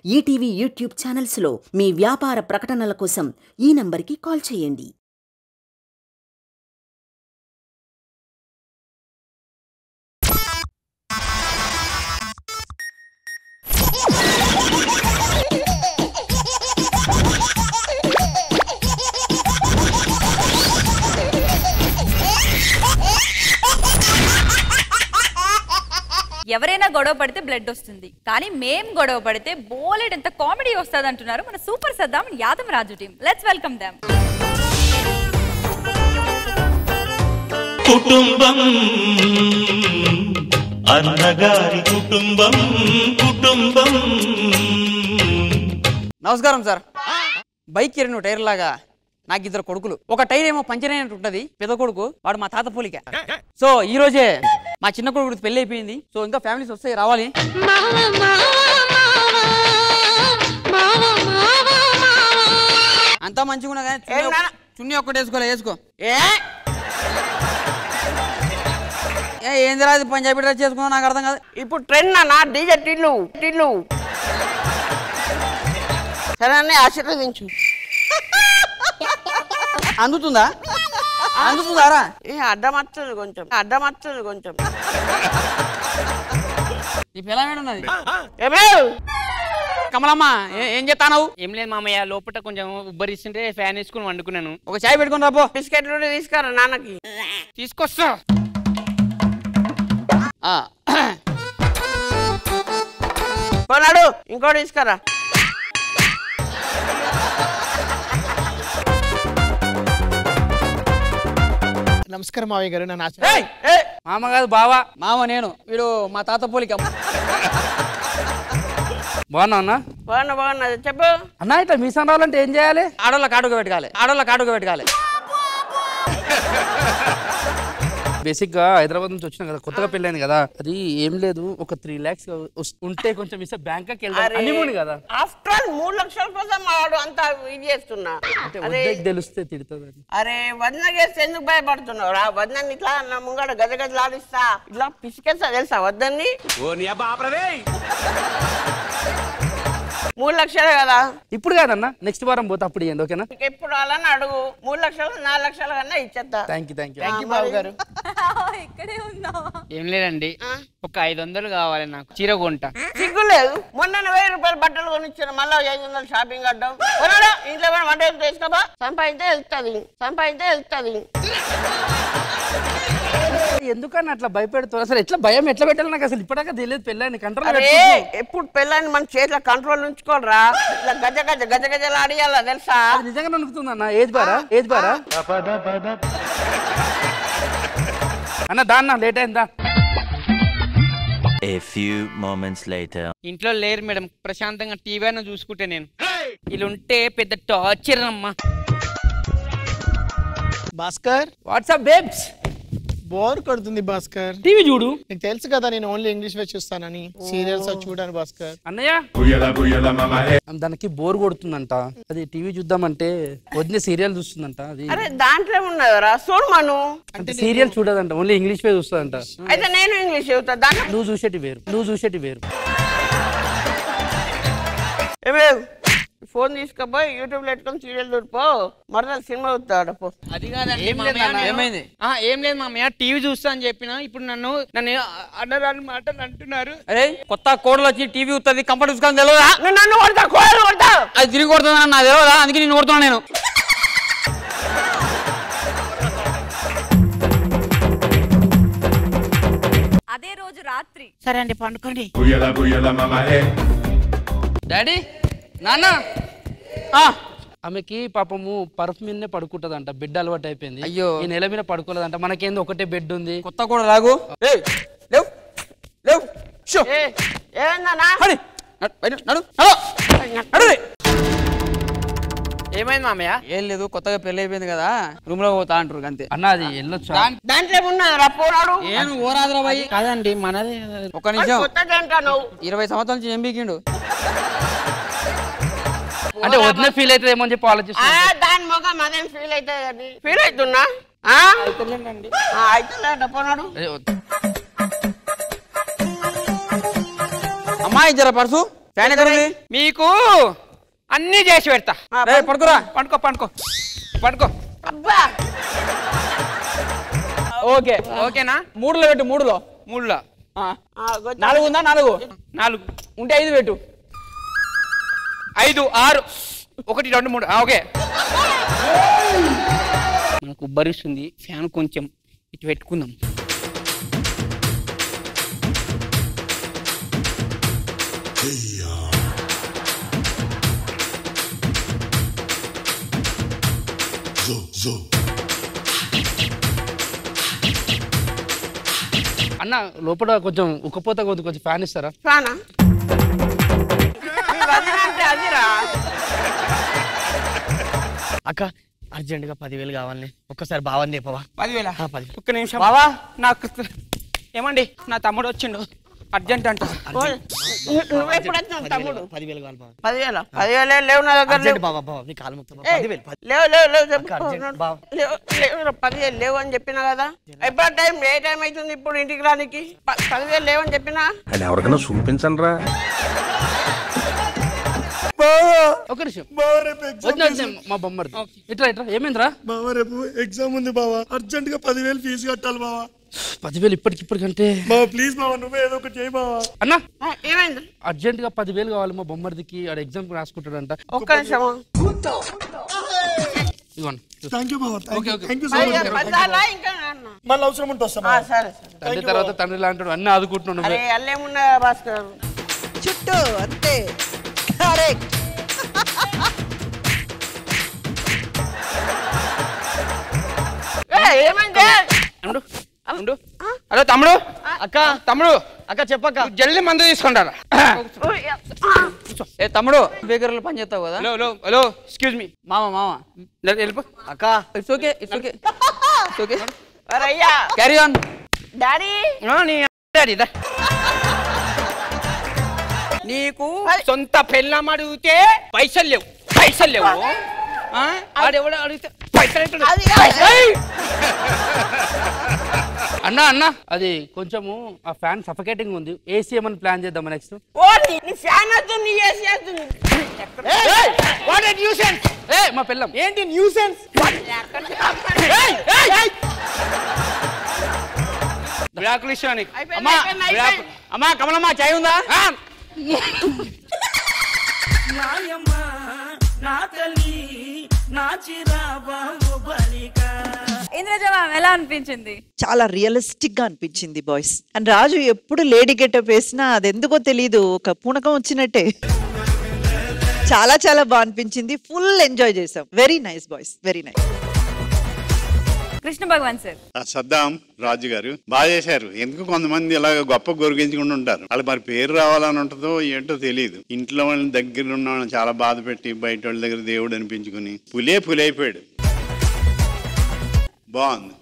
ETV YouTube ఛానల్స్లో మీ వ్యాపార ప్రకటనల కోసం ఈ నంబర్కి కాల్ చేయండి. ఎవరైనా గొడవ పడితే బ్లడ్ వస్తుంది, కానీ మేం గొడవ పడితే బోలెడ్ ఎంత కామెడీ వస్తుంది అంటున్నారు మన super Saddam Yadav Raju team. Let's welcome them. కుటుంబం అన్నగారి కుటుంబం కుటుంబం. నమస్కారం సార్. బైక్ ఎరిను టైర్ లాగా నాకు ఇద్దరు కొడుకులు. ఒక టైర్ ఏమో పంచర్ అయినట్టు ఉంటది, పెద్ద కొడుకు వాడు మా తాత పోలిక. సో ఈ రోజే మా చిన్న కొడుకు పెళ్లి అయిపోయింది. సో ఇంకా ఫ్యామిలీస్ వస్తాయి, రావాలి. అంతా మంచిగా ఉన్నా కానీ చున్నీ ఒక్కటి వేసుకోలే, వేసుకో. ఏంది రాదు పంజాబీ డ్రెస్ చేసుకున్నా నాకు అర్థం కాదు. ఇప్పుడు ట్రెండ్ అన్న డీజే టిల్లు సరే అన్నీ ఆశీర్వదించు. అందుతుందా అందుతుందారా? అడ్డమత్తది కొంచెం ఈ పిల్లమేడు ఉన్నది. కమలమ్మ ఏం చేస్తాను? ఏం లేదు మామయ్య, లోపల కొంచెం ఉబ్బరిస్తుంటే ఫ్యాన్ వేసుకుని వండుకున్నాను. ఒక చాయ్ పెట్టుకుని రాబో. బిస్కెట్లు తీసుకురా నాన్నకి. తీసుకొస్తా. కొన్నాడు ఇంకోటి తీసుకురా. నమస్కారం మావయ్య గారు. నన్ను మామ కాదు బావా. మామ నేను, వీడు మా తాత పోలిక. బాగున్నా అన్న? బాగున్నా చెప్పు అన్న. ఇట్లా మీసం రావాలంటే ఏం చేయాలి? ఆడోళ్ళ కాటుక పెట్టుకోవాలి. బేసిక్ గా హైదరాబాద్ నుంచి వచ్చినా కదా, కొత్తగా పెళ్ళైంది కదా. అది ఏం లేదు, ఒక 3 lakhs ఉంటే కొంచెం ఇస్తే బ్యాంకాక్ వెళ్దాం కదా. ఆఫ్టర్ ఆల్ 3 లక్షల కోసం వాడు అంతా ఇది చేస్తున్నా. తెలిస్తే తిడుతుంది. అరే వదిన చేస్తే ఎందుకు భయపడుతున్నావు రా? వదిన ఇట్లా నా ముంగడ గజగజలాడిస్తా, ఇట్లా పిసికేస్తా తెలుసా వద్దని. 3 లక్షలే కదా ఇప్పుడు కాదన్నా, నెక్స్ట్ వారం పోతే అప్పుడు ఇవ్వండి, ఓకేనా? ఎప్పుడు అలానే అడుగు. 3 లక్షలు 4 లక్షల కన్నా ఇచ్చేస్తా. థ్యాంక్ యూ బాబు గారు. ఇక్కడే ఉన్నావా? ఏం లేదండి, ఒక 500 కావాలి నాకు, చీర కొంట. సిగ్గు లేదు. మొన్న 1000 రూపాయలు బట్టలు కొనిచ్చిన, మళ్ళీ 500 షాపింగ్ అడ్డం. ఇంట్లో వంట చేసుకోబా. సంపాదించే వెళ్తుంది. ఎందుకని అట్లా భయపెడుతుంది? అసలు ఎట్లా భయం ఎట్లా పెట్టాలి నాకు అసలు ఇప్పటిదాకా తెలియదు. పెళ్ళాన్ని కంట్రోల్ ఎప్పుడు పెళ్ళాన్ని మన చేతిలో కంట్రోల్ ఉంచుకోరా? ఇట్లా గజగజలు ఆడియాలా తెలుసా? నిజంగా నడుపుతుందన్న. ఏజ్ బారా అన్న. దాన్న లేట్ అయిందా? A few moments later. ఇంట్లో లేరు మేడం, ప్రశాంతంగా టీవీ అయినా చూసుకుంటే. నేను ఇలా ఉంటే పెద్ద టార్చర్ అమ్మా. Bhaskar, WhatsApp babes? బోర్ కొడుతుంది భాస్కర్. టీవీ చూడు. నీకు తెలుసు కదా నేను ఓన్లీ ఇంగ్లీష్ వే చూస్తానని. సీరియల్స్ చూడాను భాస్కర్. అన్నయ్య దానికి బోర్ కొడుతుందంట, అది టీవీ చూద్దామంటే వదిన సీరియల్ చూస్తుందంట. అది అరే దాంట్లో ఉన్నదరా చూడు మను. అంటే సీరియల్ చూడదంట, ఓన్లీ ఇంగ్లీష్ వే చూస్తుందంట. అయితే నేను ఇంగ్లీష్ చెబుతా. దాంట్లో నువ్వు చూసేటి వేరు. ఫోన్ తీసుకపోయి యూట్యూబ్ లో పెట్టుకొని సీరియల్ చూడిపో. మరదలు సినిమా చూస్తాడు పో. అది కాదండి, ఏమైంది? ఏం లేదు మామయ్య, టీవీ చూస్తా అని చెప్పిన. ఇప్పుడు నన్ను అన్నరాని మాటలు అంటున్నారు. అరే కొత్త కోడలు వచ్చి టీవీ వస్తుంది, కంపల్సరీ చూసుకొని తెలియదా? నన్ను కొడతా. అది తిరిగి కొడుతుందని నాకు తెలియదా? అందుకే నేను కొడుతున్నా. నేను అదే రోజు రాత్రి. సరే అండి పండుకోండి. డాడీ, నాన్న, ఆమెకి పాపము పర్ఫ్ మీదనే పడుకుంటదంట. బెడ్ అలవాటు అయిపోయింది. అయ్యో, ఈ నెల మీద పడుకోలేదంట. మనకేంది ఒకటే బెడ్ ఉంది. కొత్త కూడా లాగు. ఏమైంది మామయ్య? ఏం లేదు, కొత్తగా పెళ్లి అయిపోయింది కదా, రూమ్ లో పోతా అంటారు అంతే. అన్న అది వెళ్ళొచ్చు. దాంట్లో ఉన్నదా పోరాడు? ఏం ఓరాదురా బాయ్. కాదండి మనదే. ఒక నిమిషం. 20 సంవత్సరాల నుంచి ఏం బీకిండు అంటే వదిన ఫీల్ అవుతుంది ఏమో అని చెప్పి ఆలోచిస్తున్నా. దాని మొగం అదేం ఫీల్ అవుతుంది. ఫీల్ అవుతున్నా అయితే పోనాడు. అమ్మాయి జర పర్సు ఫ్యాన్ ఎక్కడ ఉంది? మీకు అన్నీ చేసి పెడతా. పడుకోరా. పండుకో పండుకో పండుకో. అబ్బా ఓకే ఓకేనా? 3లో పెట్టు. 3లో 3లో 4 ఉందా? 4 ఉంటే 5 పెట్టు. 5 6 1 2 3 ఓకే. మనకు ఉబ్బరిస్తుంది, ఫ్యాన్ కొంచెం ఇటు పెట్టుకుందాం. అన్న లోపల కొంచెం ఉక్కపోతా కొంచెం ఫ్యాన్ ఇస్తారా? ఫ్యానా? అంటే అదిరా. అక్క అర్జెంట్ గా 10,000 కావాలి. ఒక్కసారి బావని చెప్పవా? 10,000? 10. ఒక్క నిమిషం బావా. నాకు ఏమండి నా తమ్ముడు వచ్చిండు అర్జెంట్ అంట. నువ్వెప్పుడు వచ్చినావు తమ్ముడు? 10,000 కావాలి బావ. 10,000 లేవు నా దగ్గర. అర్జెంట్ బావ బావ నీ కాలు మొత్తం 10,000. లేవు చెప్పు. అర్జెంట్ బావ. లేవు 10,000 లేవు అని చెప్పినా కదా. ఎప్పుడు టైం ఏ టైం అవుతుంది ఇప్పుడు ఇంటికి రానికి? 10,000 లేవని చెప్పినా. అని ఎవరికైనా చూపించండి రా. ఒక నిమిషం వచ్చిన మా బొమ్మర్ ఇట్లా ఇట్లా ఏమైందిరా? బావా రేపు ఎగ్జామ్ ఉంది బావా, అర్జెంట్ గా 10,000 ఫీజు కట్టాలి బావా. 10,000 ఇప్పటికిప్పటికంటే బావా ప్లీజ్ బావా, నువ్వే ఏదో ఒకటి చేయి బావా. అన్నా ఏమైంది? అర్జెంట్ గా 10,000 కావాలి మా బొమ్మర్దికి. ఆడ ఎగ్జామ్ రాసుకుంటాడంట. ఒక్క నిమిషం. ఇవ్వండి. థ్యాంక్ యూ బావా. థ్యాంక్ యూ సో ఇంకా మచ్. మళ్ళీ అవసరం ఉంటే వస్తా. సరే తండ్రి తర్వాత తండ్రి లాంటాడు. అన్నీ ఆదుకుంటున్నాను. అరే అల్లేమున్నా భాస్కర్ చుట్టూ అంతే కరెక్ట్. ఏమంటే హలో తమ్ముడు. అక్క తమ్ముడు అక్క చెప్పక్క. జల్దీ మందు తీసుకుంటారా? ఏ తమ్ముడు బేకరీలో పని చేస్తావు కదా? Hello hello excuse me. మామ వెళ్ళిపో. అక్క ఇట్స్ ఓకే. అరయ్యా క్యారీ ఆన్. డాడీ నీ డాడీ దా. నీకు సొంత పెళ్ళం అడిగితే పైసలు లేవు. ఆడెవడ అడిగితే పైసలు. అన్నా అది కొంచెము ఆ ఫ్యాన్ సఫకేటింగ్ ఉంది. ఏసీ ఏమని ప్లాన్ చేద్దాం నెక్స్ట్. నీ ఫ్యాన్ అవుతుంది, ఏసీ అవుతుంది. మా పిల్లం ఏంటి న్యూసెన్స్? బ్లాక్ లిస్ట్ అని. అమ్మా కమలమ్మా చాయ్ ఉందా? ఇంద్రజ మ్యామ్ ఎలా అనిపించింది? చాలా రియలిస్టిక్ గా అనిపించింది బాయ్స్. అండ్ రాజు ఎప్పుడు లేడీ గెటప్ వేసినా అది ఎందుకో తెలీదు, ఒక పూనకం వచ్చినట్టే. చాలా చాలా బాగా అనిపించింది. ఫుల్ ఎంజాయ్ చేసాం. Very nice boys, very nice. Krishna Bhagavan sir. Saddam Raju garu బాగా చేశారు. ఎందుకు కొంతమంది ఇలా గొప్ప గొరిగించుకుంటూ ఉంటారు. వాళ్ళు మరి పేరు రావాలని ఉంటుందో ఏంటో తెలియదు. ఇంట్లో వాళ్ళని దగ్గర ఉన్న వాళ్ళని చాలా బాధ పెట్టి బయట వాళ్ళ దగ్గర దేవుడు అనిపించుకుని పులే పులైపోయాడు. బాగుంది.